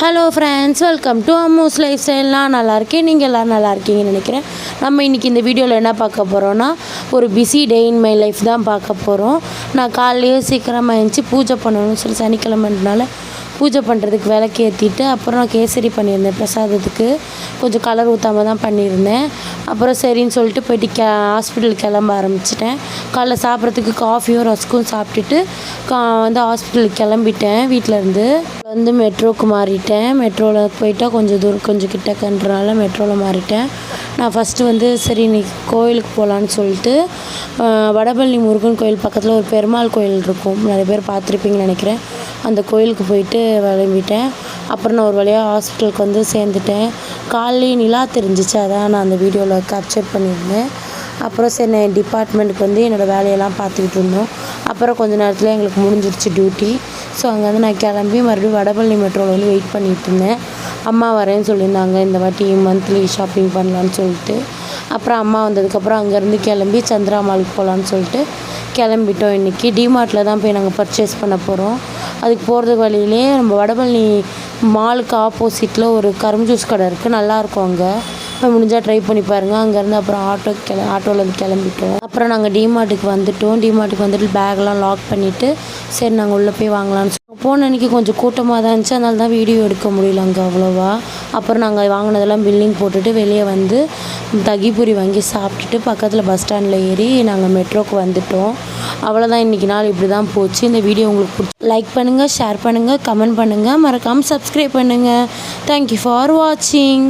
Hello friends, welcome to Ammu's life style. நான் நல்லா இருக்கேன், நீங்கள் எல்லோரும் நல்லா இருக்கீங்கன்னு நினைக்கிறேன். நம்ம இன்றைக்கி இந்த வீடியோவில் என்ன பார்க்க போகிறோன்னா, ஒரு busy day in my life தான் பார்க்க போகிறோம். நான் காலையிலேயே சீக்கிரமாக எழுந்துச்சி பூஜை பண்ணணும்னு சொல்லி சனிக்கிழமைன்றனால பூஜை பண்ணுறதுக்கு விளக்கு ஏற்றிட்டு, அப்புறம் நான் கேசரி பண்ணியிருந்தேன் பிரசாதத்துக்கு. கொஞ்சம் கலர் ஊற்றாமல் தான் பண்ணியிருந்தேன். அப்புறம் சரின்னு சொல்லிட்டு போய்ட்டு ஹாஸ்பிட்டல் கிளம்ப ஆரம்பிச்சிட்டேன். காலைல சாப்பிட்றதுக்கு காஃபியும் ரஸ்க்கும் சாப்பிட்டுட்டு ஹாஸ்பிட்டலுக்கு கிளம்பிட்டேன். வீட்டிலேருந்து மெட்ரோவுக்கு மாறிட்டேன். மெட்ரோவில் போயிட்டால் கொஞ்சம் கிட்டக்கன்றனால மெட்ரோவில் மாறிட்டேன். நான் ஃபஸ்ட்டு சரி இன்னைக்கு கோயிலுக்கு போகலான்னு சொல்லிட்டு வடபழனி முருகன் கோயில் பக்கத்தில் ஒரு பெருமாள் கோயில் இருக்கும், நிறைய பேர் பார்த்துருப்பீங்கன்னு நினைக்கிறேன். அந்த கோயிலுக்கு போயிட்டு கிளம்பிட்டேன். அப்புறம் நான் ஒரு வழியாக ஹாஸ்பிட்டலுக்கு சேர்ந்துட்டேன். காலையிலே நிலா தெரிஞ்சிச்சு, அதான் நான் அந்த வீடியோவில் கேப்சர் பண்ணியிருந்தேன். அப்புறம் சரி நான் டிபார்ட்மெண்ட்டுக்கு என்னோடய வேலையெல்லாம் பார்த்துக்கிட்டு இருந்தோம். அப்புறம் கொஞ்சம் நேரத்தில் எங்களுக்கு முடிஞ்சிருச்சு டியூட்டி. ஸோ அங்கேருந்து நான் கிளம்பி மறுபடியும் வடபழனி மெட்ரோவில் வெயிட் பண்ணிகிட்டு இருந்தேன். அம்மா வரேன்னு சொல்லியிருந்தாங்க, இந்த வாட்டி மந்த்லி ஷாப்பிங் பண்ணலான்னு சொல்லிட்டு. அப்புறம் அம்மா வந்ததுக்கப்புறம் அங்கேருந்து கிளம்பி சந்திரா மாலுக்கு போகலான்னு சொல்லிட்டு கிளம்பிட்டோம். இன்றைக்கி டிமார்ட்டில் தான் போய் நாங்கள் பர்ச்சேஸ் பண்ண போகிறோம். அதுக்கு போகிறதுக்கு வழியிலே நம்ம வடபழனி மாலுக்கு ஆப்போசிட்டில் ஒரு கரும்பு ஜூஸ் கடை இருக்குது, நல்லாயிருக்கும். அங்கே இப்போ முடிஞ்சால் ட்ரை பண்ணி பாருங்கள். அங்கேருந்து அப்புறம் ஆட்டோவிலேருந்து கிளம்பிட்டோம். அப்புறம் நாங்கள் டிமார்ட்டுக்கு வந்துட்டு பேக்லாம் லாக் பண்ணிவிட்டு சரி நாங்கள் உள்ளே போய் வாங்கலான்னு போன அன்றைக்கி கொஞ்சம் கூட்டமாக தான் இருந்துச்சு, அதனால தான் வீடியோ எடுக்க முடியல அங்கே அவ்வளோவா. அப்புறம் நாங்கள் வாங்கினதெல்லாம் பில்லிங் போட்டுட்டு வெளியே தகிபூரி வாங்கி சாப்பிட்டுட்டு பக்கத்தில் பஸ் ஸ்டாண்டில் ஏறி நாங்கள் மெட்ரோக்கு வந்துட்டோம். அவ்வளோதான், இன்றைக்கி நாள் இப்படி தான் போச்சு. இந்த வீடியோ உங்களுக்கு லைக் பண்ணுங்கள், ஷேர் பண்ணுங்கள், கமெண்ட் பண்ணுங்கள், மறக்காமல் சப்ஸ்கிரைப் பண்ணுங்கள். தேங்க்யூ ஃபார் வாட்சிங்.